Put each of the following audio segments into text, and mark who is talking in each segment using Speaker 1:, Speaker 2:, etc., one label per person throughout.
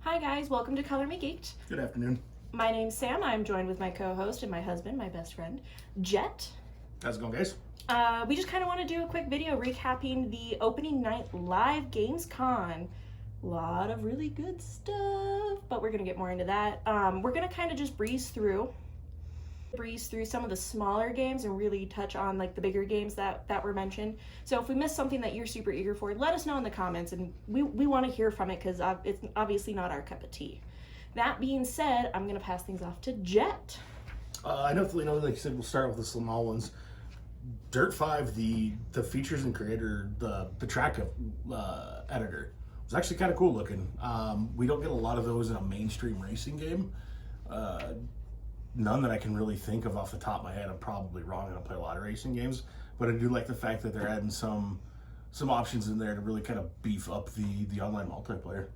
Speaker 1: Hi guys, welcome to Color Me Geeked.
Speaker 2: Good afternoon.
Speaker 1: My name's Sam. I'm joined with my co-host and my husband, my best friend, Jet.
Speaker 2: How's it going, guys?
Speaker 1: We just kind of want to do a quick video recapping the opening night live Gamescon. A lot of really good stuff, but we're going to get more into that. We're going to kind of just breeze through some of the smaller games and really touch on like the bigger games that were mentioned. So if we missed something that you're super eager for, let us know in the comments, and we want to hear from it because it's obviously not our cup of tea. That being said, I'm going to pass things off to Jet.
Speaker 2: I definitely know, like you said, we'll start with the small ones. Dirt 5, the features and creator, the track editor, was actually kind of cool looking. We don't get a lot of those in a mainstream racing game. None that I can really think of off the top of my head. I'm probably wrong. I don't play a lot of racing games, but I do like the fact that they're adding some options in there to really kind of beef up the online multiplayer.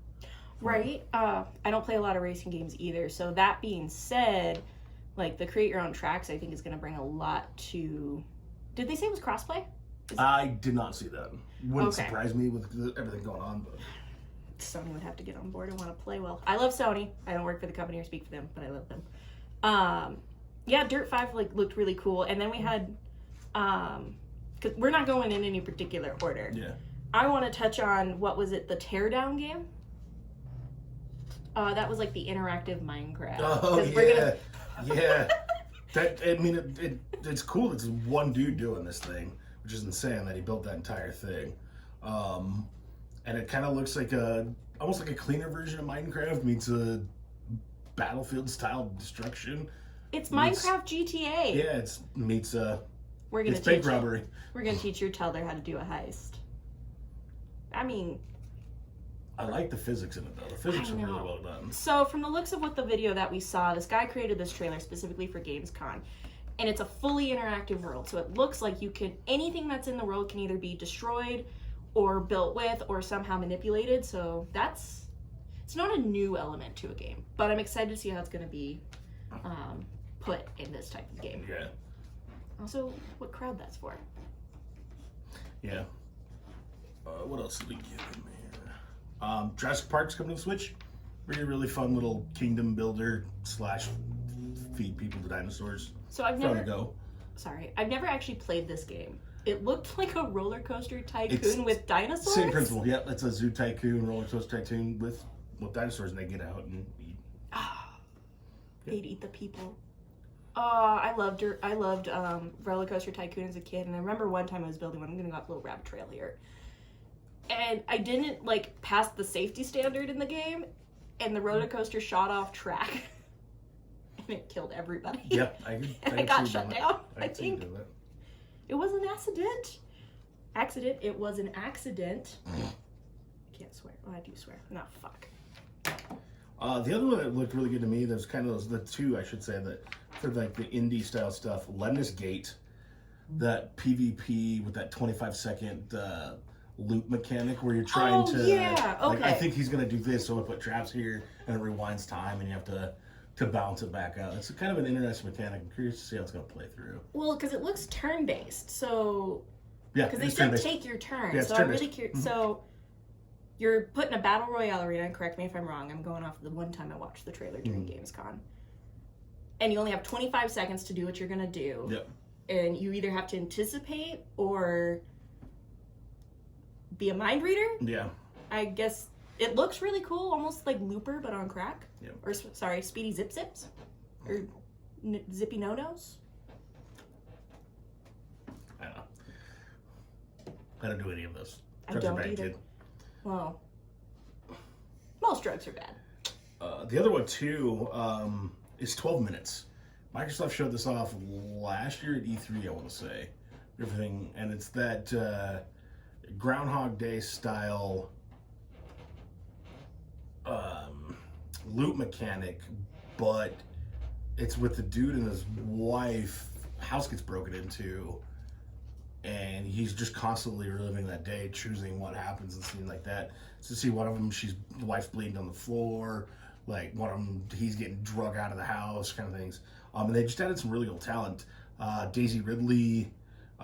Speaker 1: Right. I don't play a lot of racing games either. So that being said, like the create your own tracks, I think is going to bring a lot to. Did they say it was crossplay?
Speaker 2: I did not see that. Wouldn't surprise me with everything going on, but
Speaker 1: Sony would have to get on board and want to play well. I love Sony. I don't work for the company or speak for them, but I love them. Yeah, Dirt 5 like looked really cool, and then we had because we're not going in any particular order.
Speaker 2: yeah.
Speaker 1: I want to touch on what was it, the Teardown game? That was like the interactive Minecraft.
Speaker 2: Oh yeah, yeah. That I mean, it's cool. It's one dude doing this thing, which is insane that he built that entire thing. And it kind of looks like almost like a cleaner version of Minecraft meets a Battlefield style destruction.
Speaker 1: It's Minecraft GTA.
Speaker 2: Yeah, meets
Speaker 1: We're gonna
Speaker 2: it's bank robbery.
Speaker 1: We're gonna teach your Tether how to do a heist. I mean,
Speaker 2: I like the physics in it though. The physics are really well done.
Speaker 1: So from the looks of what the video that we saw, this guy created this trailer specifically for Gamescom, and it's a fully interactive world. So it looks like anything that's in the world can either be destroyed or built with or somehow manipulated. So it's not a new element to a game, but I'm excited to see how it's going to be put in this type of game.
Speaker 2: Yeah.
Speaker 1: Also, what crowd that's for.
Speaker 2: Yeah. What else did we get in there? Jurassic Park's coming to the Switch. Really fun little kingdom builder / feed people to dinosaurs.
Speaker 1: So I've never actually played this game. It looked like a roller coaster tycoon with dinosaurs.
Speaker 2: Same principle. Yeah, it's a zoo tycoon, roller coaster tycoon with dinosaurs, and they get out and eat.
Speaker 1: They'd eat the people. I loved Roller Coaster Tycoon as a kid, and I remember one time I was building one. I'm gonna go off a little rabbit trail here, and I didn't like pass the safety standard in the game, and the roller coaster shot off track, and it killed everybody.
Speaker 2: Yep,
Speaker 1: and I got shut down. I think it was an accident. It was an accident. Can't swear. Oh, I do swear. No, fuck.
Speaker 2: The other one that looked really good to me, there's kind of the two, I should say, that for like the indie style stuff. Lemnis Gate, that PvP with that 25-second loop mechanic where you're trying to.
Speaker 1: Yeah, okay.
Speaker 2: Like, I think he's gonna do this, so I put traps here, and it rewinds time, and you have to bounce it back out. It's kind of an interesting mechanic. I'm curious to see how it's gonna play through.
Speaker 1: Well, because it looks turn-based, so
Speaker 2: yeah,
Speaker 1: because they said take your turn.
Speaker 2: Yeah,
Speaker 1: so I'm really curious. Mm-hmm. So you're put in a battle royale arena, and correct me if I'm wrong, I'm going off the one time I watched the trailer during Gamescom. And you only have 25 seconds to do what you're going to do.
Speaker 2: Yep.
Speaker 1: And you either have to anticipate or be a mind reader.
Speaker 2: Yeah.
Speaker 1: I guess it looks really cool, almost like Looper, but on crack.
Speaker 2: Yep.
Speaker 1: Or, sorry, Speedy Zip Zips. Or Zippy No-Nos.
Speaker 2: I don't know. I don't do any of those.
Speaker 1: Drugs are bad, either. Kid. Well, most drugs are bad.
Speaker 2: The other one, too, is 12 minutes. Microsoft showed this off last year at E3, I want to say. Everything, and it's that Groundhog Day style loot mechanic, but it's with the dude and his wife. House gets broken into, and he's just constantly reliving that day, choosing what happens and seeing like that. So see one of them, the wife's bleeding on the floor. Like one of them, he's getting drug out of the house, kind of things. And they just added some really cool talent. Daisy Ridley,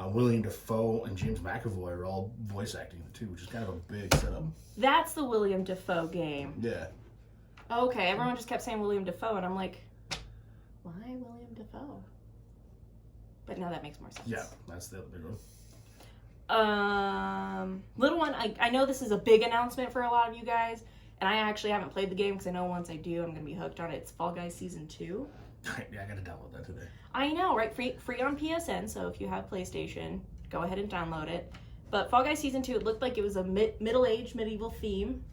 Speaker 2: William Dafoe, and James McAvoy are all voice acting too, which is kind of a big setup.
Speaker 1: That's the William Dafoe game.
Speaker 2: Yeah.
Speaker 1: Okay, everyone just kept saying William Dafoe, and I'm like, why William Dafoe? But now that makes more sense.
Speaker 2: Yeah, that's the other big one.
Speaker 1: Little one, I know this is a big announcement for a lot of you guys, and I actually haven't played the game because I know once I do, I'm going to be hooked on it. It's Fall Guys Season 2.
Speaker 2: Yeah, I got to download that today.
Speaker 1: I know, right? Free on PSN, so if you have PlayStation, go ahead and download it. But Fall Guys Season 2, it looked like it was a middle-aged medieval theme.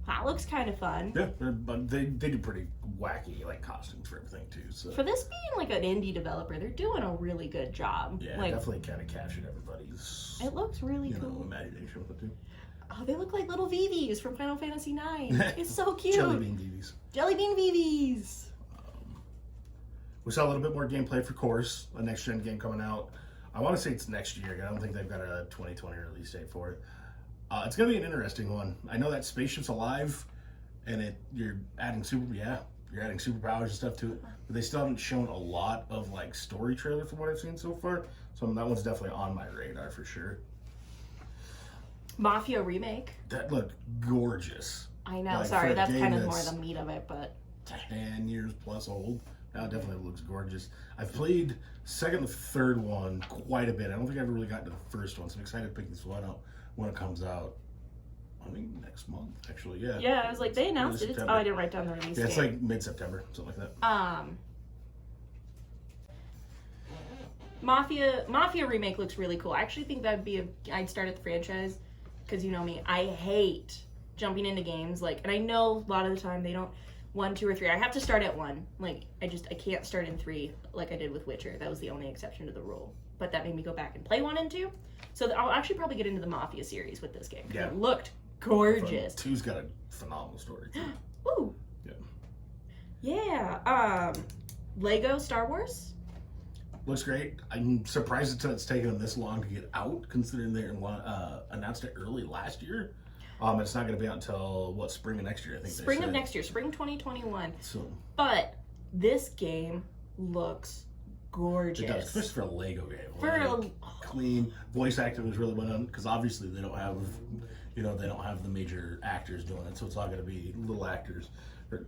Speaker 1: That looks kind of fun.
Speaker 2: Yeah, but they do pretty wacky like costumes for everything too. So
Speaker 1: for this being like an indie developer, they're doing a really good job.
Speaker 2: Yeah,
Speaker 1: like,
Speaker 2: definitely kind of captured everybody's.
Speaker 1: It looks really cool.
Speaker 2: Imagination with it too.
Speaker 1: Oh, they look like little VVs from Final Fantasy IX. It's so cute.
Speaker 2: Jelly bean VVs.
Speaker 1: Jelly bean VVs.
Speaker 2: We saw a little bit more gameplay for Course, a next gen game coming out. I want to say it's next year. I don't think they've got a 2020 release date for it. It's going to be an interesting one. I know that spaceship's alive, and you're adding superpowers and stuff to it, but they still haven't shown a lot of like story trailer from what I've seen so far. So that one's definitely on my radar for sure.
Speaker 1: Mafia remake.
Speaker 2: That looked gorgeous.
Speaker 1: I know. Like, sorry, that's kind of more the meat of it, but
Speaker 2: 10 years plus old. That definitely looks gorgeous. I've played second and third one quite a bit. I don't think I've ever really gotten to the first one, so I'm excited to pick this one up when it comes out. I think next month, actually. Yeah.
Speaker 1: Yeah, I was like, they announced it. I didn't write down the release date.
Speaker 2: Yeah, it's like mid-September, something like that.
Speaker 1: Mafia remake looks really cool. I actually think that'd be I'd start at the franchise, because you know me, I hate jumping into games. Like, and I know a lot of the time they don't 1, 2, or 3. I have to start at 1. Like, I can't start in 3 like I did with Witcher. That was the only exception to the rule. But that made me go back and play 1 and 2. So I'll actually probably get into the Mafia series with this game. Yeah. It looked gorgeous.
Speaker 2: 2's got a phenomenal story too.
Speaker 1: Ooh. Yeah. Lego Star Wars.
Speaker 2: Looks great. I'm surprised it's taken them this long to get out, considering they announced it early last year. It's not going to be out until spring of next year, I think.
Speaker 1: Spring of next year, spring 2021.
Speaker 2: So,
Speaker 1: but this game looks gorgeous.
Speaker 2: It does, especially for a Lego game. Clean voice acting was really well done, because obviously they don't have, the major actors doing it, so it's all going to be little actors, but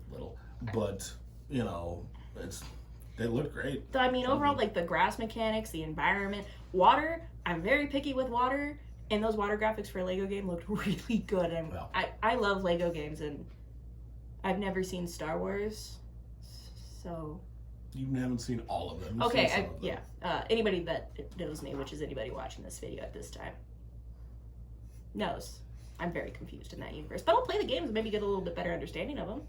Speaker 2: they look great.
Speaker 1: I mean, overall, like the grass mechanics, the environment, water. I'm very picky with water. And those water graphics for a Lego game looked really good. And I love Lego games, and I've never seen Star Wars, so...
Speaker 2: You haven't seen all of them.
Speaker 1: Okay, yeah. Anybody that knows me, which is anybody watching this video at this time, knows I'm very confused in that universe. But I'll play the games and maybe get a little bit better understanding of them.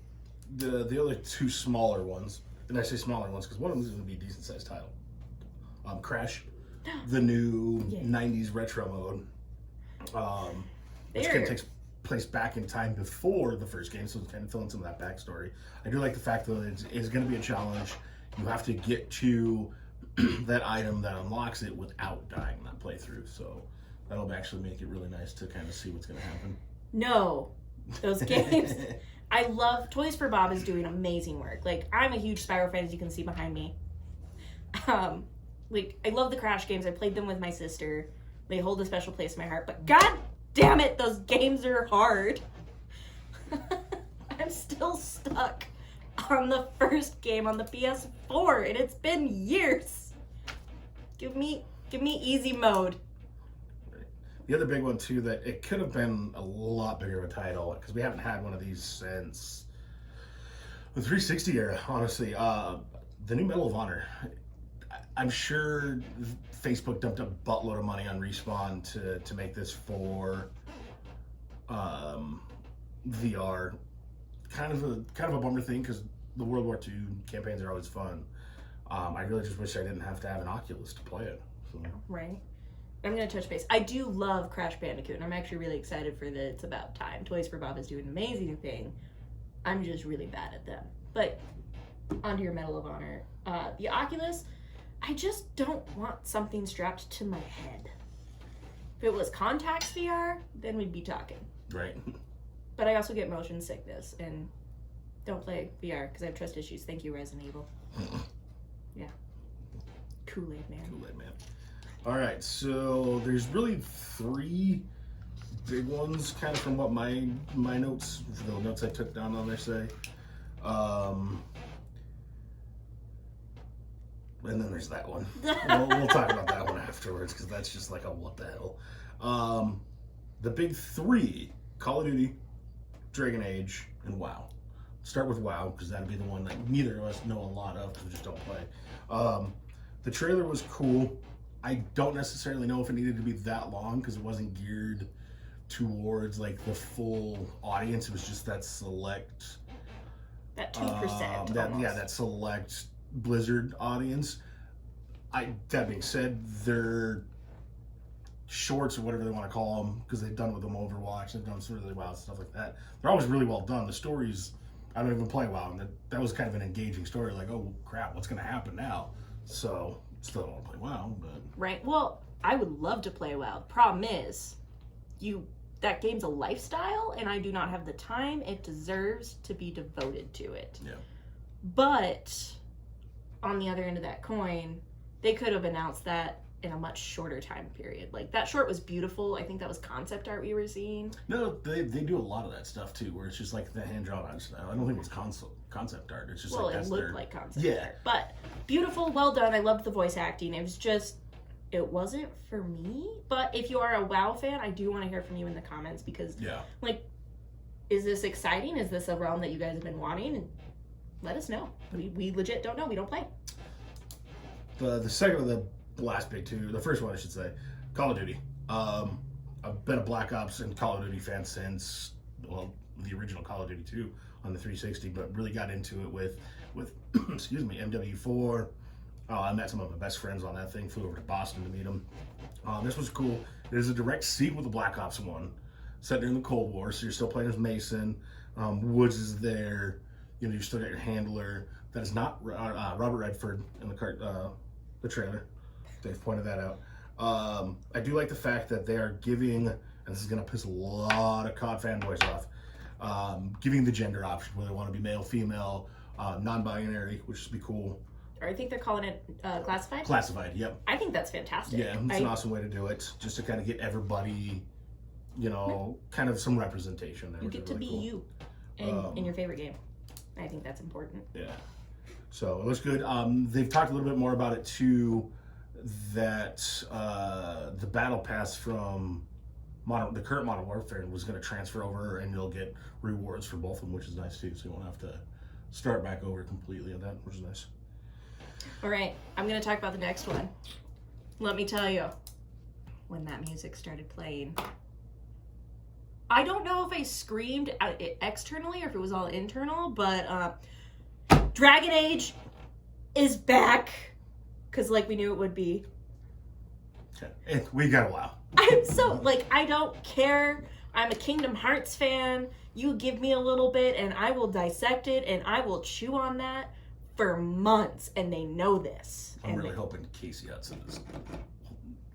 Speaker 2: The other 2 smaller ones, and I say smaller ones because one of them is going to be a decent-sized title. Crash, the new 90s retro mode. Which kind of takes place back in time before the first game, so it's kind of filling some of that backstory. I do like the fact that it's going to be a challenge. You have to get to that item that unlocks it without dying in that playthrough, so that'll actually make it really nice to kind of see what's going to happen.
Speaker 1: No, those games. I love Toys for Bob is doing amazing work. Like, I'm a huge Spyro fan, as you can see behind me. I love the Crash games. I played them with my sister. They hold a special place in my heart, but god damn it, those games are hard. I'm still stuck on the first game on the PS4, and it's been years. Give me easy mode.
Speaker 2: The other big one too, that it could have been a lot bigger of a title, because we haven't had one of these since the 360 era, honestly. The new Medal of Honor. I'm sure Facebook dumped a buttload of money on Respawn to make this for VR. Kind of a bummer thing, because the World War II campaigns are always fun. I really just wish I didn't have to have an Oculus to play it. So.
Speaker 1: Right. I'm going to touch base. I do love Crash Bandicoot, and I'm actually really excited for the It's About Time. Toys for Bob is doing an amazing thing. I'm just really bad at them. But onto your Medal of Honor. The Oculus, I just don't want something strapped to my head. If it was contacts VR, then we'd be talking.
Speaker 2: Right.
Speaker 1: But I also get motion sickness and don't play VR because I have trust issues. Thank you, Resident Evil. Yeah. Kool-Aid Man.
Speaker 2: Kool-Aid Man. All right, so there's really 3 big ones, kind of from what my notes, the notes I took down on there say. And then there's that one. We'll talk about that one afterwards because that's just like a what the hell. The big three: Call of Duty, Dragon Age, and WoW. Start with WoW because that'd be the one that neither of us know a lot of because we just don't play. The trailer was cool. I don't necessarily know if it needed to be that long because it wasn't geared towards like the full audience. It was just that select.
Speaker 1: That 2%.
Speaker 2: That select Blizzard audience. That being said, their shorts or whatever they want to call them, because they've done with them Overwatch, they've done some really WoW stuff like that. They're always really well done. The stories, I don't even play WoW, and that was kind of an engaging story. Like, oh crap, what's going to happen now? So still don't want to play WoW, but
Speaker 1: right. Well, I would love to play WoW. The problem is, that game's a lifestyle, and I do not have the time it deserves to be devoted to it.
Speaker 2: Yeah.
Speaker 1: But on the other end of that coin, they could have announced that in a much shorter time period. Like, that short was beautiful. I think that was concept art we were seeing.
Speaker 2: No, they do a lot of that stuff too, where it's just like the hand-drawn art style. I don't think it was concept art. It's just
Speaker 1: well,
Speaker 2: like
Speaker 1: it looked like concept
Speaker 2: yeah.
Speaker 1: art. But beautiful, well done. I loved the voice acting. It was just, it wasn't for me. But if you are a WoW fan, I do want to hear from you in the comments because, like, is this exciting? Is this a realm that you guys have been wanting? And let us know. We legit don't know. We don't play.
Speaker 2: The second of the last big two, the first one I should say, Call of Duty. I've been a Black Ops and Call of Duty fan since, well, the original Call of Duty 2 on the 360, but really got into it with excuse me, MW4. I met some of my best friends on that thing, flew over to Boston to meet them. This was cool. It is a direct sequel to Black Ops 1, set during the Cold War, so you're still playing as Mason. Woods is there. You know, you still got your handler. That is not Robert Redford in the trailer. They've pointed that out. I do like the fact that they are giving, and this is going to piss a lot of COD fanboys off, giving the gender option, whether they want to be male, female, non-binary, which would be cool.
Speaker 1: Or I think they're calling it classified?
Speaker 2: Classified, yep.
Speaker 1: I think that's fantastic.
Speaker 2: Yeah, it's an awesome way to do it, just to kind of get everybody, you know, kind of some representation there.
Speaker 1: You get to be you in your favorite game. I think that's important.
Speaker 2: Yeah. So it looks good. They've talked a little bit more about it too, that the battle pass from the current Modern Warfare was going to transfer over, and you'll get rewards for both of them, which is nice too. So you won't have to start back over completely on that, which is nice.
Speaker 1: All right, I'm going to talk about the next one. Let me tell you, when that music started playing, I don't know if I screamed externally or if it was all internal, but Dragon Age is back, because like we knew it would be.
Speaker 2: Okay. We got a while.
Speaker 1: I'm so, like, I don't care. I'm a Kingdom Hearts fan. You give me a little bit and I will dissect it and I will chew on that for months, and they know this.
Speaker 2: I'm really hoping Casey Hudson is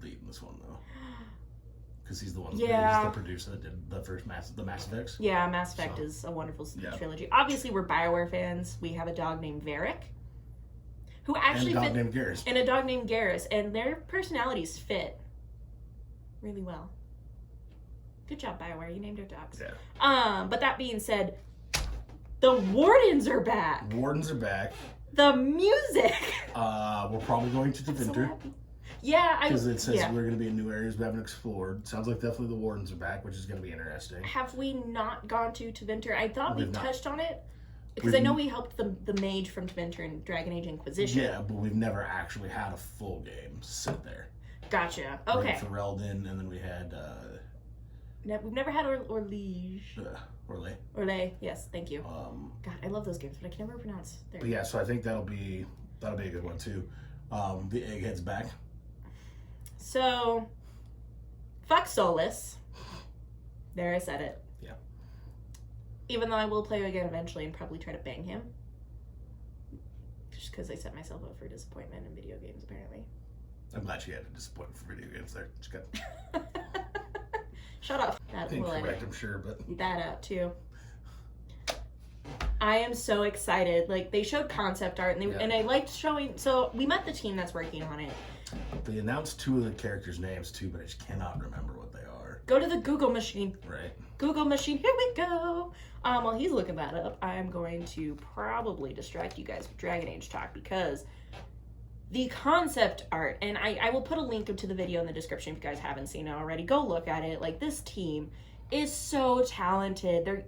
Speaker 2: leading this one though, because he's the one. He's the producer that did the first Mass Effects.
Speaker 1: Yeah, Mass Effect is a wonderful trilogy. Obviously, we're BioWare fans. We have a dog named Varric, who actually
Speaker 2: and a dog named Garrus.
Speaker 1: And a dog named Garrus, and their personalities fit really well. Good job, BioWare. You named your dogs.
Speaker 2: Yeah.
Speaker 1: But that being said, the Wardens are back. The music.
Speaker 2: We're probably going to Deventer.
Speaker 1: So yeah,
Speaker 2: because it says we're going to be in new areas we haven't explored. Sounds like definitely the Wardens are back, which is going to be interesting.
Speaker 1: Have we not gone to Deventer? I thought we touched on it. Because I know we helped the mage from Deventer in Dragon Age Inquisition.
Speaker 2: Yeah, but we've never actually had a full game sit there.
Speaker 1: Gotcha. Okay.
Speaker 2: For Ferelden, and then we had...
Speaker 1: we've never had Orlege. Orlais, yes, thank you. God, I love those games, but I can never pronounce their...
Speaker 2: But yeah, so I think that'll be a good one too. The Egghead's back.
Speaker 1: So, fuck Solus. There, I said it.
Speaker 2: Yeah.
Speaker 1: Even though I will play again eventually and probably try to bang him. Just because I set myself up for disappointment in video games, apparently.
Speaker 2: I'm glad you had a disappointment for video games there. Just got...
Speaker 1: Shut up. That will
Speaker 2: incorrect, I'm sure, but...
Speaker 1: That out, too. I am so excited. Like, they showed concept art, and I liked showing... So, we met the team that's working on it.
Speaker 2: They announced two of the characters' names, too, but I just cannot remember what they are.
Speaker 1: Go to the Google machine.
Speaker 2: Right.
Speaker 1: Google machine, here we go. While he's looking that up, I'm going to probably distract you guys with Dragon Age talk because the concept art, and I will put a link to the video in the description if you guys haven't seen it already. Go look at it. Like, this team is so talented.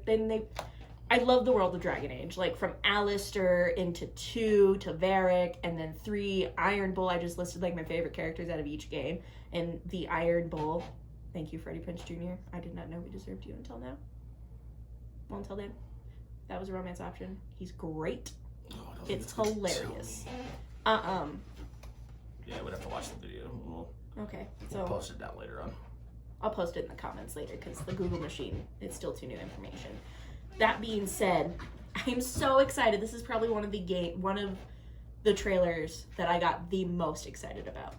Speaker 1: I love the world of Dragon Age. Like, from Alistair into 2 to Varric, and then 3, Iron Bull. I just listed like my favorite characters out of each game. And the Iron Bull. Thank you, Freddie Prinze Jr. I did not know we deserved you until now. Well, until then. That was a romance option. He's great.
Speaker 2: Oh,
Speaker 1: It's hilarious.
Speaker 2: Yeah, we'd have to watch the video.
Speaker 1: Okay,
Speaker 2: We'll
Speaker 1: so
Speaker 2: post it down later on.
Speaker 1: I'll post it in the comments later because the Google machine is still too new information. That being said, I'm so excited. This is probably one of the trailers that I got the most excited about.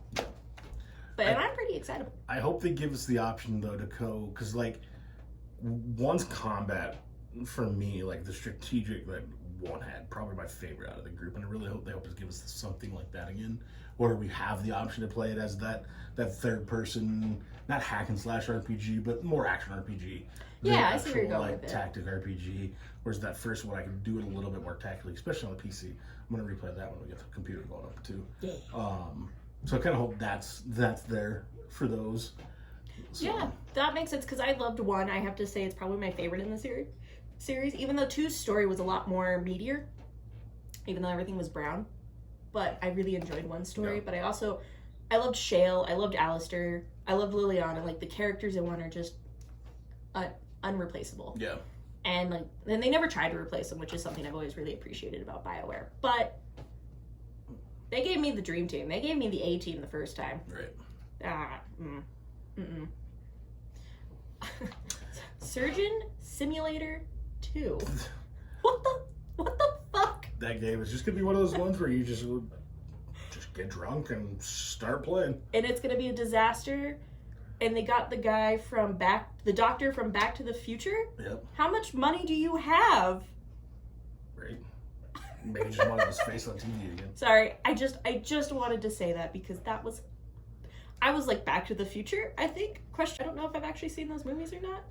Speaker 1: And I'm pretty excited.
Speaker 2: I hope they give us the option though to go, because like one's combat for me, like the strategic that one had, probably my favorite out of the group, and I really hope they give us something like that again, where we have the option to play it as that third person, not hack and slash RPG, but more action RPG.
Speaker 1: Yeah, I see where you're going with it.
Speaker 2: Tactic RPG. Whereas that first one, I can do it a little bit more tactically, especially on the PC. I'm gonna replay that when we get the computer going up too.
Speaker 1: Yeah.
Speaker 2: So I kind of hope that's there for those. So.
Speaker 1: Yeah, that makes sense because I loved 1. I have to say it's probably my favorite in the series, even though 2's story was a lot more meatier, even though everything was brown. But I really enjoyed 1's story. Yeah. But I loved Shale, I loved Alistair, I loved Liliana. Like, the characters in 1 are just unreplaceable.
Speaker 2: Yeah.
Speaker 1: And like, then they never tried to replace them, which is something I've always really appreciated about BioWare. But they gave me the dream team. They gave me the A team the first time.
Speaker 2: Right.
Speaker 1: Surgeon Simulator 2. What the fuck?
Speaker 2: That game is just gonna be one of those ones where you just get drunk and start playing.
Speaker 1: And it's gonna be a disaster. And they got the guy the doctor from Back to the Future.
Speaker 2: Yep.
Speaker 1: How much money do you have?
Speaker 2: Right. Maybe just wanted his face on TV again.
Speaker 1: Sorry, I just wanted to say that because I was like, Back to the Future, I think. I don't know if I've actually seen those movies or not.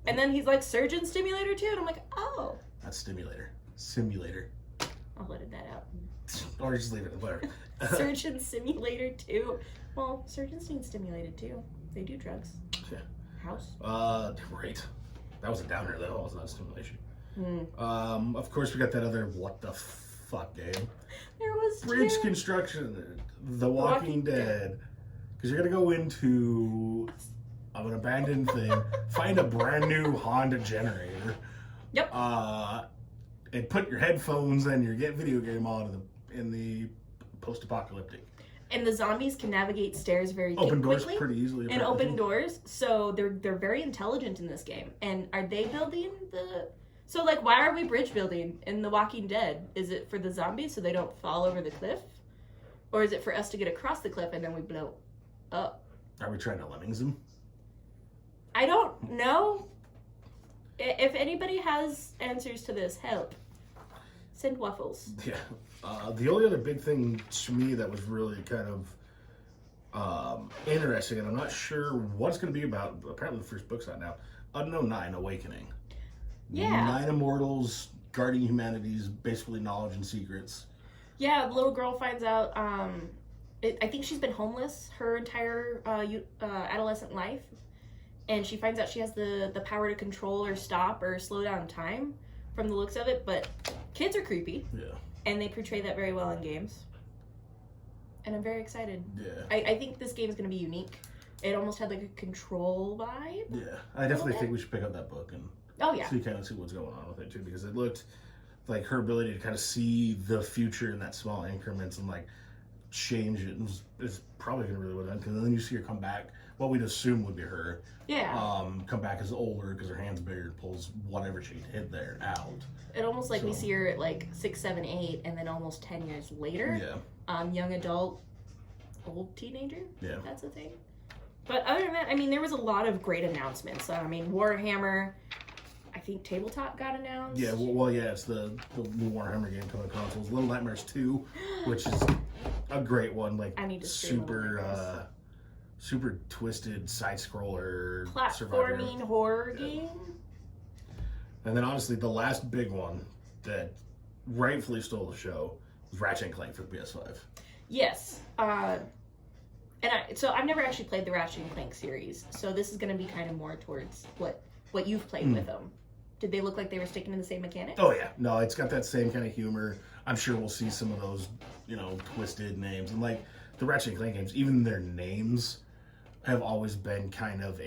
Speaker 1: And then he's like, Surgeon Simulator 2, and I'm like, oh.
Speaker 2: That's Simulator.
Speaker 1: I'll edit that out.
Speaker 2: Or just leave it in there.
Speaker 1: Surgeon Simulator 2. Well, surgeons need stimulated too. They do drugs.
Speaker 2: Yeah.
Speaker 1: House.
Speaker 2: Right. That was a downer though. That was not stimulation. Of course we got that other what the fuck game.
Speaker 1: There was
Speaker 2: Bridge construction, The Walking Dead. Because you're gonna go into an abandoned thing, find a brand new Honda generator.
Speaker 1: Yep.
Speaker 2: And put your headphones and your video game on in the post-apocalyptic.
Speaker 1: And the zombies can navigate stairs very quickly.
Speaker 2: Open doors pretty easily.
Speaker 1: And open doors, so they're very intelligent in this game. And are they building So, like, why are we bridge building in The Walking Dead? Is it for the zombies so they don't fall over the cliff? Or is it for us to get across the cliff and then we blow up?
Speaker 2: Are we trying to lemmings them?
Speaker 1: I don't know. If anybody has answers to this, help. Send waffles.
Speaker 2: Yeah. The only other big thing to me that was really kind of interesting, and I'm not sure what it's going to be about. Apparently the first book's out now. Unknown 9, Awakening.
Speaker 1: Yeah.
Speaker 2: 9 immortals guarding humanity's basically knowledge and secrets.
Speaker 1: Yeah, the little girl finds out, I think she's been homeless her entire adolescent life. And she finds out she has the power to control or stop or slow down time from the looks of it. But kids are creepy.
Speaker 2: Yeah.
Speaker 1: And they portray that very well in games. And I'm very excited.
Speaker 2: Yeah.
Speaker 1: I think this game is going to be unique. It almost had like a Control vibe.
Speaker 2: Yeah. I definitely think we should pick up that book and see what's going on with it too, because it looked like her ability to kind of see the future in that small increments and like change it is probably going to really win. Because then you see her come back, what we'd assume would be her.
Speaker 1: Yeah.
Speaker 2: Come back as older because her hand's bigger, pulls whatever she hid there out.
Speaker 1: It almost like we see her at like 6, 7, 8, and then almost 10 years later.
Speaker 2: Yeah.
Speaker 1: Young adult, old teenager.
Speaker 2: Yeah.
Speaker 1: That's a thing. But other than that, I mean, there was a lot of great announcements. I mean, Warhammer, I think Tabletop got announced.
Speaker 2: Yeah, well, yeah, it's the new Warhammer game coming to consoles. Little Nightmares 2, which is a great one. Like,
Speaker 1: I need to super
Speaker 2: twisted side-scroller
Speaker 1: platforming horror game.
Speaker 2: And then honestly, the last big one that rightfully stole the show was Ratchet and Clank for PS5.
Speaker 1: Yes. So I've never actually played the Ratchet and Clank series, so this is going to be kind of more towards what you've played with them. Did they look like they were sticking to the same mechanics?
Speaker 2: Oh yeah, no, it's got that same kind of humor. I'm sure we'll see some of those, twisted names, and like the Ratchet and Clank games, even their names have always been kind of So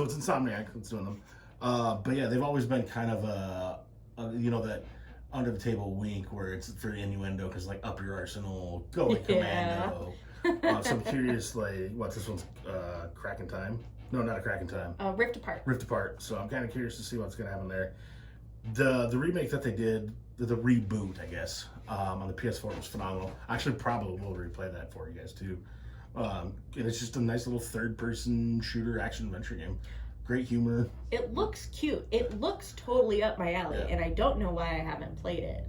Speaker 2: it's Insomniac that's doing them, but yeah, they've always been kind of that under the table wink where it's for innuendo because like up your arsenal, go like commando. So I'm curious, like, what this one's Crack in Time? No, not a Crack in Time.
Speaker 1: Rift Apart.
Speaker 2: Rift Apart. So I'm kind of curious to see what's going to happen there. The remake that they did, the reboot, I guess, on the PS4 was phenomenal. I actually probably will replay that for you guys too. And it's just a nice little third-person shooter action adventure game. Great humor.
Speaker 1: It looks cute. It looks totally up my alley, and I don't know why I haven't played it.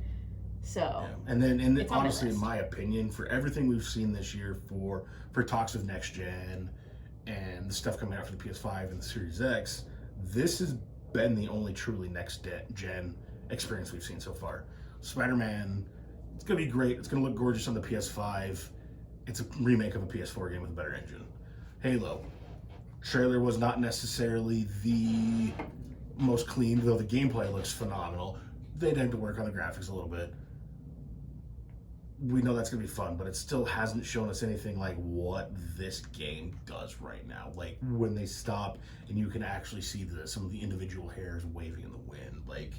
Speaker 1: So,
Speaker 2: and then honestly, in my opinion, for everything we've seen this year for talks of next gen and the stuff coming out for the PS5 and the Series X, this has been the only truly next gen experience we've seen so far. Spider-Man, it's gonna be great. It's gonna look gorgeous on the PS5. It's a remake of a PS4 game with a better engine. Halo. Trailer was not necessarily the most clean, though the gameplay looks phenomenal. They'd have to work on the graphics a little bit. We know that's going to be fun, but it still hasn't shown us anything like what this game does right now. Like when they stop and you can actually see some of the individual hairs waving in the wind. Like,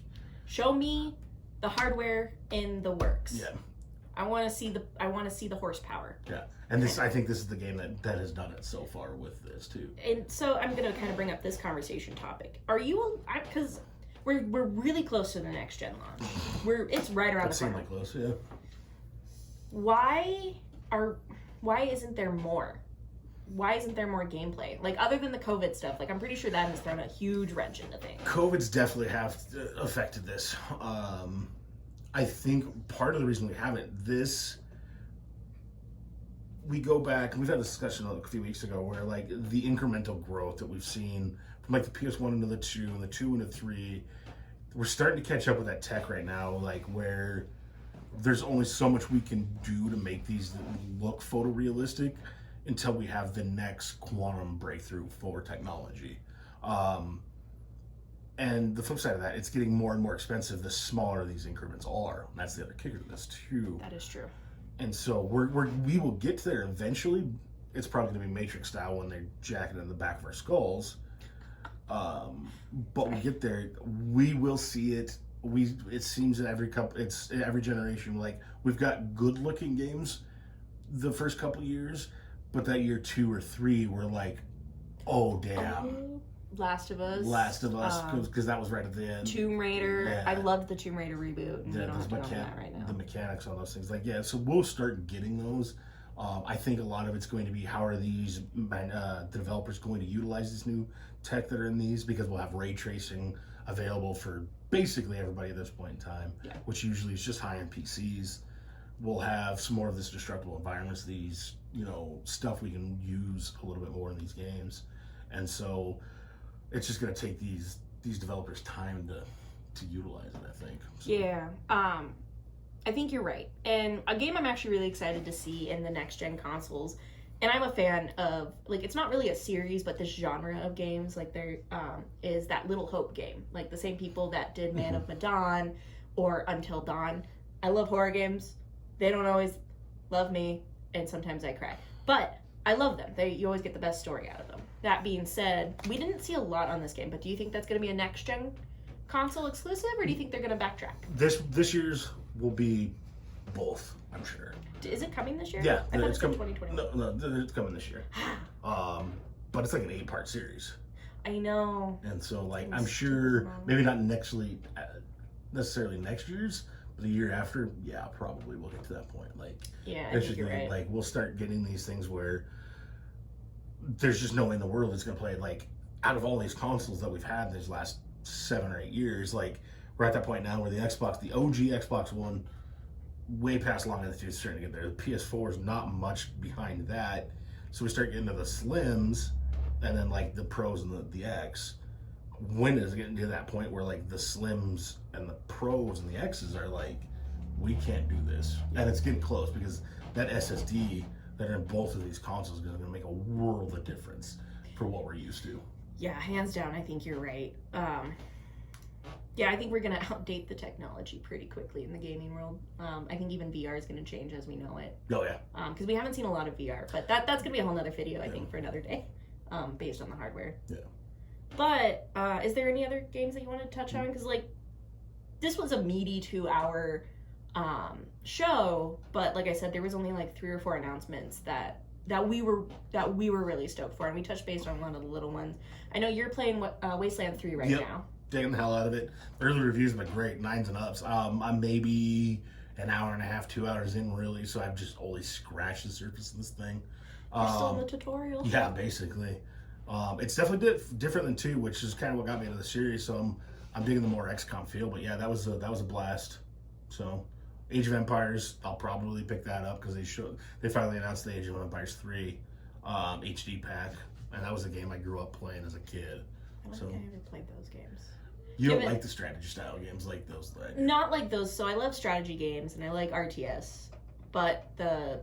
Speaker 1: show me the hardware in the works.
Speaker 2: Yeah.
Speaker 1: I want to see the horsepower.
Speaker 2: Yeah, and I think this is the game that has done it so far with this too.
Speaker 1: And so I'm gonna kind of bring up this conversation topic. Are you? Because we're really close to the next gen launch. It's right around the corner.
Speaker 2: Seemed close, yeah.
Speaker 1: Why isn't there more? Why isn't there more gameplay? Like other than the COVID stuff, like I'm pretty sure that has thrown a huge wrench into things.
Speaker 2: COVID's definitely affected this. I think part of the reason we haven't, we go back, and we've had a discussion a few weeks ago where like the incremental growth that we've seen from like the PS1 into the 2 and the 2 into 3, we're starting to catch up with that tech right now, like where there's only so much we can do to make these look photorealistic until we have the next quantum breakthrough for technology. And the flip side of that, it's getting more and more expensive the smaller these increments are. And that's the other kicker to this too.
Speaker 1: That is true.
Speaker 2: And so we will get there eventually. It's probably going to be Matrix style when they jack it in the back of our skulls. But we get there, we will see it. It seems in every generation, like we've got good looking games the first couple years, but that year 2 or 3 we're like, oh damn.
Speaker 1: Last of Us,
Speaker 2: because that was right at the end.
Speaker 1: Tomb Raider, yeah. I loved the Tomb Raider reboot. And
Speaker 2: yeah, the mechanics on those things, like so we'll start getting those. I think a lot of it's going to be how are these developers going to utilize this new tech that are in these, because we'll have ray tracing available for basically everybody at this point in time, which usually is just high-end PCs. We'll have some more of this destructible environments, these stuff we can use a little bit more in these games, and so it's just going to take these developers time to utilize it, I think. So.
Speaker 1: Yeah, I think you're right. And a game I'm actually really excited to see in the next gen consoles, and I'm a fan of, like, it's not really a series, but this genre of games, like there is that Little Hope game, like the same people that did Man of Medan or Until Dawn. I love horror games. They don't always love me, and sometimes I cry. But I love them. You always get the best story out of them. That being said, we didn't see a lot on this game, but do you think that's going to be a next-gen console exclusive, or do you think they're going to backtrack?
Speaker 2: This year's will be both, I'm sure.
Speaker 1: Is it coming this year?
Speaker 2: Yeah.
Speaker 1: I thought it's coming 2021.
Speaker 2: No, it's coming this year. But it's like an 8-part series.
Speaker 1: I know.
Speaker 2: And so, like, I'm sure, maybe not necessarily next year's, but the year after, yeah, probably we'll get to that point. Like,
Speaker 1: yeah, I think you're right.
Speaker 2: Like, we'll start getting these things where there's just no way in the world it's going to play. Like, out of all these consoles that we've had these last 7 or 8 years, like, we're at that point now where the OG Xbox One, way past long in the future, is starting to get there. The PS4 is not much behind that. So we start getting to the Slims, and then, like, the Pros and the X. when is it getting to that point where like the Slims and the Pros and the X's are like, we can't do this, and it's getting close because that SSD that are in both of these consoles is going to make a world of difference for what we're used to.
Speaker 1: Yeah, hands down, I think you're right. Yeah, I think we're going to outdate the technology pretty quickly in the gaming world. I think even VR is going to change as we know it.
Speaker 2: Oh, yeah.
Speaker 1: Because we haven't seen a lot of VR, but that's going to be a whole nother video, I think, for another day, based on the hardware.
Speaker 2: Yeah.
Speaker 1: But is there any other games that you want to touch on? Because, like, this was a meaty 2-hour show, but like I said, there was only like 3 or 4 announcements that we were really stoked for, and we touched base on one of the little ones. I know you're playing Wasteland 3 right now. Taking
Speaker 2: the hell out of it. Early reviews have been great, 9s and ups. I'm maybe an hour and a half, 2 hours in, really, so I've just only scratched the surface of this thing.
Speaker 1: You're still in the tutorial.
Speaker 2: Yeah, basically. It's definitely different than 2, which is kind of what got me into the series. So I'm digging the more XCOM feel. But yeah, that was a blast. So Age of Empires, I'll probably pick that up because they finally announced the Age of Empires 3 HD pack, and that was a game I grew up playing as a kid.
Speaker 1: I don't think I ever played those games.
Speaker 2: You don't like the strategy style games like those, though?
Speaker 1: Not like those. So I love strategy games and I like RTS, but the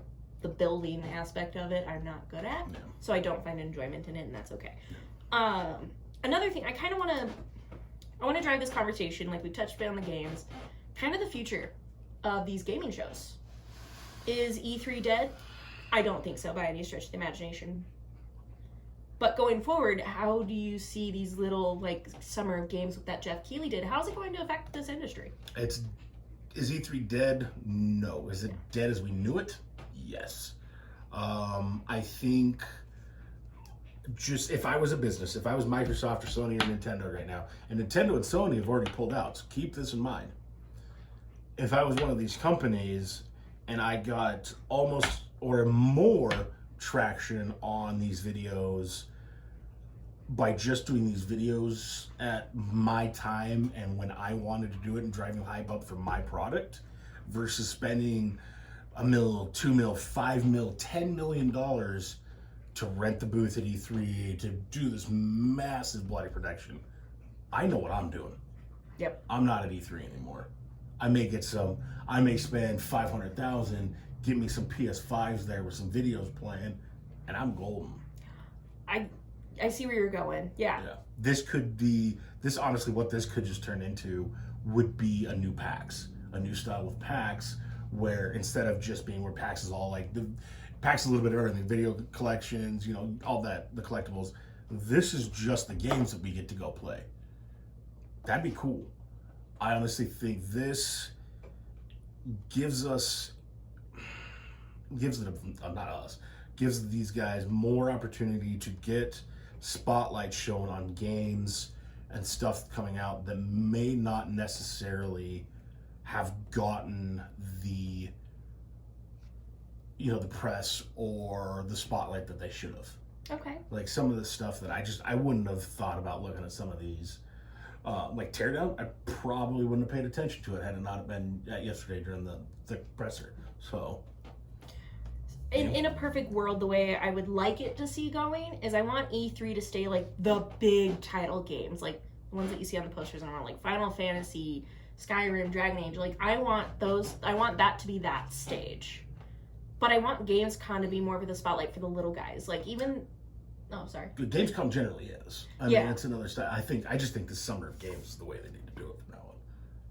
Speaker 1: building aspect of it I'm not good at, so I don't find enjoyment in it, and that's okay. Another thing, I kind of want to drive this conversation, like we touched on the games, kind of the future of these gaming shows. Is E3 dead? I don't think so by any stretch of the imagination. But going forward, how do you see these little like summer of games that Jeff Keighley did? How's it going to affect this industry?
Speaker 2: Is E3 dead? No. Is it dead as we knew it? Yes. I think just if I was a business, if I was Microsoft or Sony or Nintendo right now, and Nintendo and Sony have already pulled out, so keep this in mind. If I was one of these companies and I got almost or more traction on these videos by just doing these videos at my time and when I wanted to do it and driving the hype up for my product versus spending $1 million, $2 million, $5 million, $10 million to rent the booth at E3 to do this massive bloody production. I know what I'm doing.
Speaker 1: Yep.
Speaker 2: I'm not at E3 anymore. I may spend $500,000, get me some PS5s there with some videos playing, and I'm golden.
Speaker 1: I see where you're going. Yeah.
Speaker 2: This honestly, what this could just turn into would be a new PAX, a new style of PAX, where instead of just being where PAX is all like, the PAX a little bit of everything, video collections, all that, the collectibles. This is just the games that we get to go play. That'd be cool. I honestly think this gives these guys more opportunity to get spotlight shown on games and stuff coming out that may not necessarily have gotten the press or the spotlight that they should have.
Speaker 1: Okay.
Speaker 2: Like some of the stuff that I wouldn't have thought about looking at some of these. Like Teardown, I probably wouldn't have paid attention to it had it not been yesterday during the presser. So,
Speaker 1: in a perfect world, the way I would like it to see going is I want E3 to stay like the big title games, like the ones that you see on the posters and around, like Final Fantasy, Skyrim, Dragon Age. Like I want that to be that stage. But I want Gamescom to be more of the spotlight for the little guys. Like even. Oh, sorry.
Speaker 2: Gamescom generally is. I mean, it's another style. I just think the summer of games is the way they need to do it from now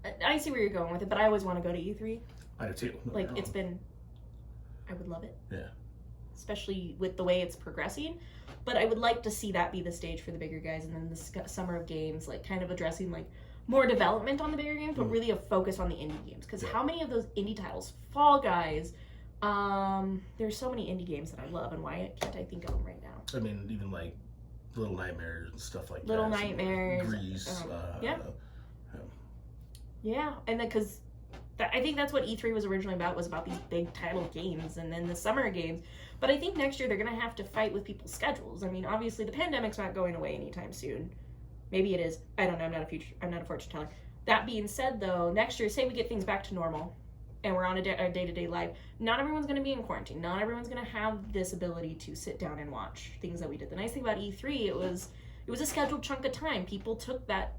Speaker 2: on.
Speaker 1: I see where you're going with it, but I always want to go to E3.
Speaker 2: I do too.
Speaker 1: Like, I would love it.
Speaker 2: Yeah.
Speaker 1: Especially with the way it's progressing. But I would like to see that be the stage for the bigger guys, and then the summer of games, like, kind of addressing, like, more development on the bigger games, but really a focus on the indie games. Because how many of those indie titles, Fall Guys, there's so many indie games that I love, and why can't I think of them right now?
Speaker 2: I mean, even like Little Nightmares and stuff like
Speaker 1: Little
Speaker 2: that.
Speaker 1: Nightmares.
Speaker 2: Grease.
Speaker 1: Yeah, and then because I think that's what E3 was originally about, was about these big title games and then the summer games. But I think next year they're going to have to fight with people's schedules. I mean, obviously the pandemic's not going away anytime soon. Maybe it is. I don't know. I'm not a fortune teller. That being said, though, next year, say we get things back to normal and we're on a day-to-day life, not everyone's going to be in quarantine. Not everyone's going to have this ability to sit down and watch things that we did. The nice thing about E3, it was it was a scheduled chunk of time. People took that,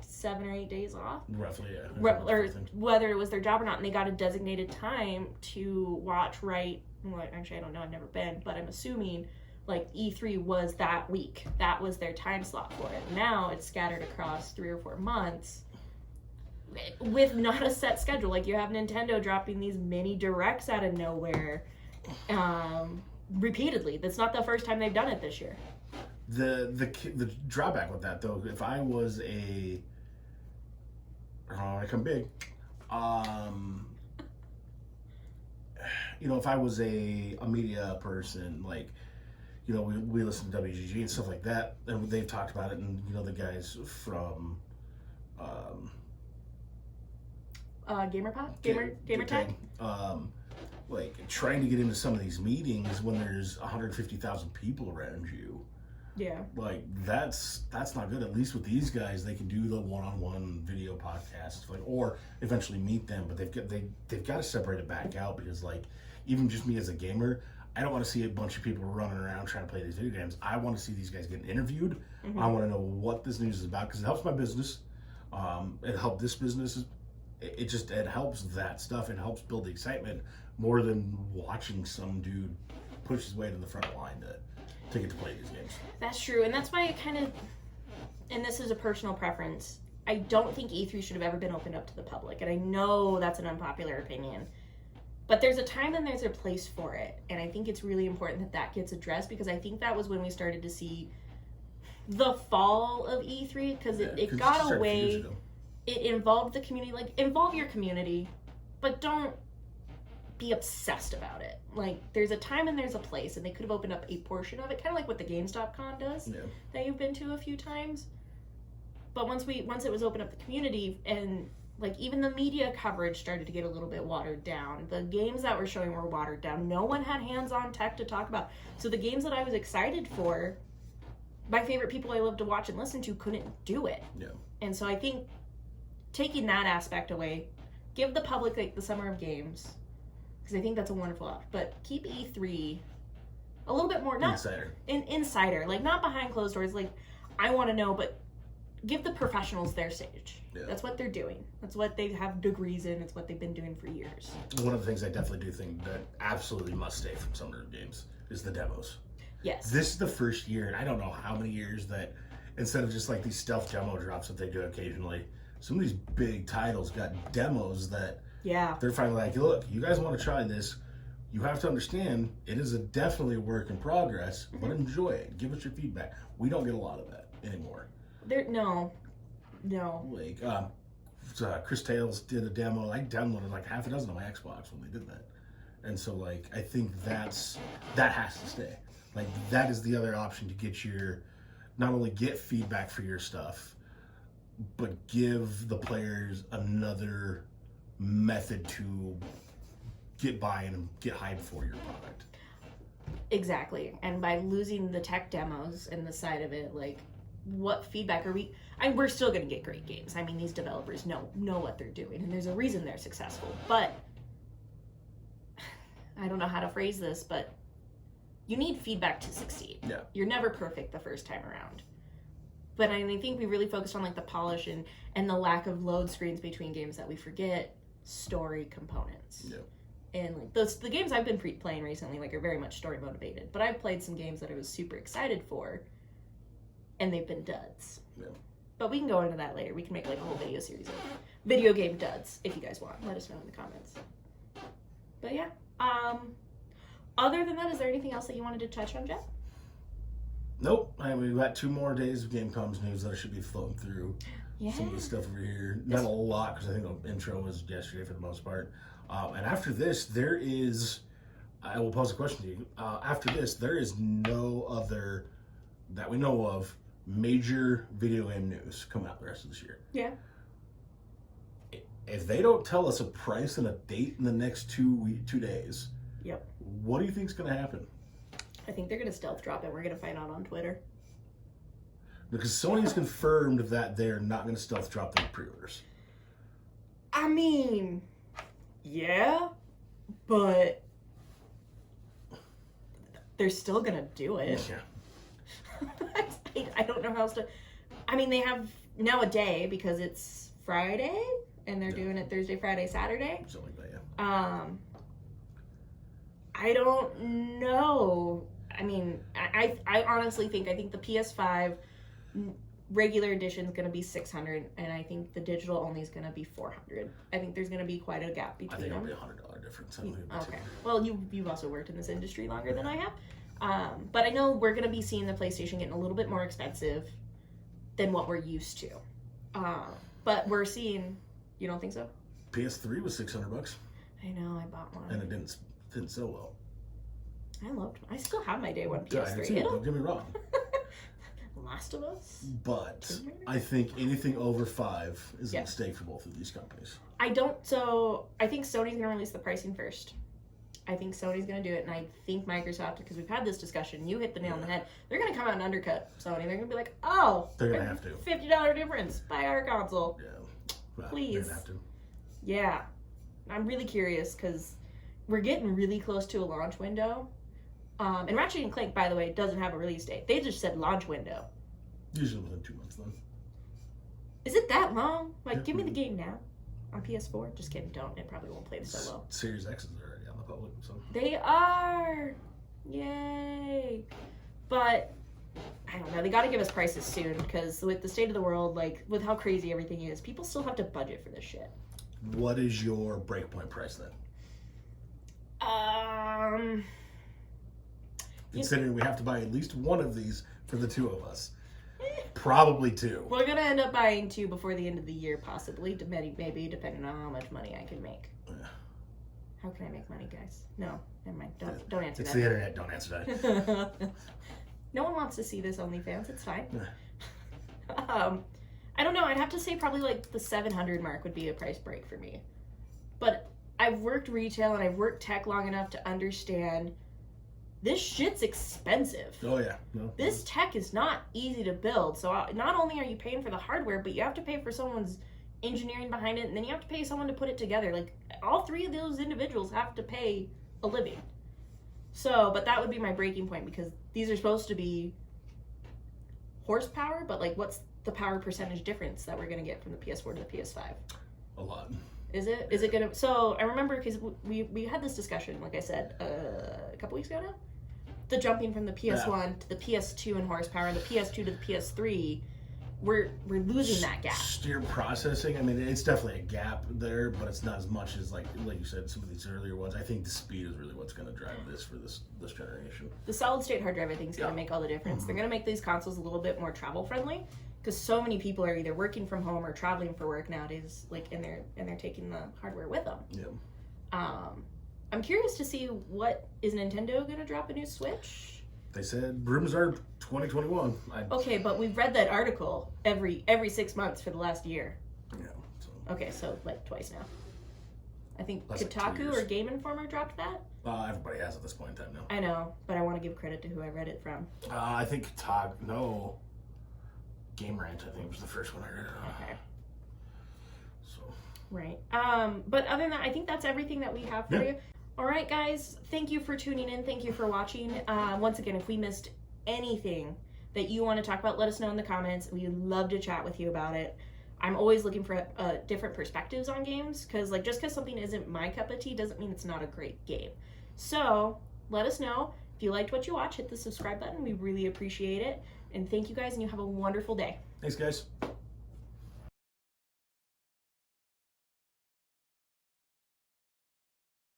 Speaker 1: 7 or 8 days off?
Speaker 2: Roughly, yeah.
Speaker 1: Or whether it was their job or not, and they got a designated time to watch, write, well, actually, I don't know, I've never been, but I'm assuming, like, E3 was that week. That was their time slot for it. Now it's scattered across 3 or 4 months with not a set schedule. Like, you have Nintendo dropping these mini directs out of nowhere repeatedly. That's not the first time they've done it this year.
Speaker 2: The drawback with that, though, if I was I come big, if I was a media person, like, we listen to WGG and stuff like that, and they've talked about it, and the guys from
Speaker 1: Gamer Tag.
Speaker 2: Like, trying to get into some of these meetings when there's 150,000 people around you.
Speaker 1: Yeah.
Speaker 2: Like, that's not good. At least with these guys, they can do the one-on-one video podcasts, like, or eventually meet them. But they've got to separate it back out, because, like, even just me as a gamer, I don't want to see a bunch of people running around trying to play these video games. I want to see these guys getting interviewed. Mm-hmm. I want to know what this news is about, because it helps my business. It helped this business. It helps that stuff. It helps build the excitement more than watching some dude push his way to the front line to get to play these games.
Speaker 1: That's true, and that's why I kind of, and this is a personal preference, I don't think E3 should have ever been opened up to the public, and I know that's an unpopular opinion, but there's a time and there's a place for it, and I think it's really important that gets addressed, because I think that was when we started to see the fall of E3, because it got away, it involved the community, like, involve your community, but don't be obsessed about it. Like, there's a time and there's a place, and they could have opened up a portion of it, kind of like what the GameStop Con does, that you've been to a few times. But once it was open up the community, and like, even the media coverage started to get a little bit watered down. The games that were showing were watered down. No one had hands-on tech to talk about. So the games that I was excited for, my favorite people I love to watch and listen to couldn't do it. Yeah. And so I think taking that aspect away, give the public, like, the Summer of Games, because I think that's a wonderful option. But keep E3 a little bit more, not insider, like, not behind closed doors. Like, I want to know, but give the professionals their stage. Yeah. That's what they're doing. That's what they have degrees in. It's what they've been doing for years.
Speaker 2: One of the things I definitely do think that absolutely must stay from Summer of Games is the demos.
Speaker 1: Yes.
Speaker 2: This is the first year, and I don't know how many years, that instead of just like these stealth demo drops that they do occasionally, some of these big titles got demos that they're finally like, look, you guys want to try this, you have to understand it is definitely a work in progress, but enjoy it. Give us your feedback. We don't get a lot of that anymore.
Speaker 1: No.
Speaker 2: Like, Chris Tales did a demo. I downloaded like half a dozen on my Xbox when they did that. And so, like, I think that has to stay. Like, that is the other option to get not only get feedback for your stuff, but give the players another method to get by and get hype for your product.
Speaker 1: Exactly. And by losing the tech demos and the side of it, like, what feedback are we... we're still going to get great games. I mean, these developers know what they're doing, and there's a reason they're successful. But I don't know how to phrase this, but you need feedback to succeed. Yeah. You're never perfect the first time around. But I think we really focused on, like, the polish and the lack of load screens between games that we forget story components. Yeah. And, like, the games I've been playing recently, like, are very much story motivated. But I've played some games that I was super excited for, and they've been duds. Yeah. But we can go into that later. We can make, like, a whole video series of video game duds if you guys want. Let us know in the comments. But yeah. Other than that, is there anything else that you wanted to touch on, Jeff?
Speaker 2: Nope. We've got 2 more days of Gamescom's news that I should be floating through. Some of the stuff over here. Not a lot, because I think the intro was yesterday for the most part. And after this, there is... I will pose a question to you. After this, there is no other, that we know of, major video game news coming out the rest of this year. Yeah. If they don't tell us a price and a date in the next 2 days, what do you think is going to happen?
Speaker 1: I think they're going to stealth drop it. We're going to find out on Twitter.
Speaker 2: Because Sony's confirmed that they're not going to stealth drop their pre-orders.
Speaker 1: I mean, yeah, but they're still going to do it. Yeah. I don't know how else to. I mean, they have now a day because it's Friday and they're doing it Thursday, Friday, Saturday.
Speaker 2: Something like that, yeah.
Speaker 1: I don't know. I mean, I honestly think the PS5 regular edition is going to be $600, and I think the digital only is going to be $400. I think there's going to be quite a gap between them.
Speaker 2: I think it'll be $100 difference.
Speaker 1: Okay. Well, you've also worked in this industry longer than I have, but I know we're going to be seeing the PlayStation getting a little bit more expensive than what we're used to. But we're seeing. You don't think so?
Speaker 2: PS3 was $600.
Speaker 1: I know. I bought one,
Speaker 2: and it didn't sell well.
Speaker 1: I still have my day one PS3.
Speaker 2: Yeah, don't get me wrong.
Speaker 1: Last of Us.
Speaker 2: But I think anything over $5 is a mistake for both of these companies.
Speaker 1: I think Sony's gonna release the pricing first. I think Sony's gonna do it, and I think Microsoft, because we've had this discussion, you hit the nail on the head. They're gonna come out and undercut Sony. They're gonna be like, oh,
Speaker 2: they're gonna have to.
Speaker 1: $50 difference. Buy our console.
Speaker 2: Yeah. Well,
Speaker 1: please.
Speaker 2: They're gonna have to.
Speaker 1: Yeah. I'm really curious because we're getting really close to a launch window. And Ratchet & Clank, by the way, doesn't have a release date. They just said launch window.
Speaker 2: Usually within 2 months, then.
Speaker 1: Is it that long? Like, give me the game now on PS4. Just kidding, don't. It probably won't play so well.
Speaker 2: Series X is already on the public, so.
Speaker 1: They are! Yay! But, I don't know. They got to give us prices soon because with the state of the world, like, with how crazy everything is, people still have to budget for this shit.
Speaker 2: What is your breakpoint price then? Considering we have to buy at least one of these for the two of us. Probably two.
Speaker 1: We're going to end up buying two before the end of the year, possibly. Maybe, depending on how much money I can make. Yeah. How can I make money, guys? No, never mind. Don't answer that.
Speaker 2: It's the internet. Don't answer that.
Speaker 1: No one wants to see this, OnlyFans. It's fine. I don't know. I'd have to say probably like the 700 mark would be a price break for me. But I've worked retail and I've worked tech long enough to understand this shit's expensive.
Speaker 2: Oh, yeah. No.
Speaker 1: This tech is not easy to build. So not only are you paying for the hardware, but you have to pay for someone's engineering behind it, and then you have to pay someone to put it together. Like, all three of those individuals have to pay a living. So, but that would be my breaking point, because these are supposed to be horsepower, but, like, what's the power percentage difference that we're going to get from the PS4 to the PS5?
Speaker 2: A lot.
Speaker 1: Is it? Is it going to... So, I remember, because we had this discussion, like I said, a couple weeks ago now. The jumping from the PS1 to the PS2 in horsepower, and the PS2 to the PS3, we're losing that gap.
Speaker 2: Steer processing, I mean, it's definitely a gap there, but it's not as much as, like you said, some of these earlier ones. I think the speed is really what's going to drive this for this generation.
Speaker 1: The solid-state hard drive, I think, is going to make all the difference. Mm-hmm. They're going to make these consoles a little bit more travel-friendly, because so many people are either working from home or traveling for work nowadays, like, and they're taking the hardware with them.
Speaker 2: Yeah.
Speaker 1: I'm curious to see is Nintendo going to drop a new Switch?
Speaker 2: They said rumors are 2021.
Speaker 1: Okay, but we've read that article every 6 months for the last year.
Speaker 2: Yeah. So.
Speaker 1: Okay, so like twice now. I think
Speaker 2: that's
Speaker 1: Kotaku
Speaker 2: like
Speaker 1: or Game Informer dropped that.
Speaker 2: Everybody has at this point in time now.
Speaker 1: I know, but I want to give credit to who I read it from.
Speaker 2: I think Kotaku. No. Game Rant, I think, was the first one I read.
Speaker 1: Okay.
Speaker 2: So.
Speaker 1: Right. But other than that, I think that's everything that we have for you. All right, guys, thank you for tuning in. Thank you for watching. Once again, if we missed anything that you want to talk about, let us know in the comments. We'd love to chat with you about it. I'm always looking for different perspectives on games, because just because something isn't my cup of tea doesn't mean it's not a great game. So let us know. If you liked what you watched, hit the subscribe button. We really appreciate it. And thank you guys, and you have a wonderful day.
Speaker 2: Thanks, guys.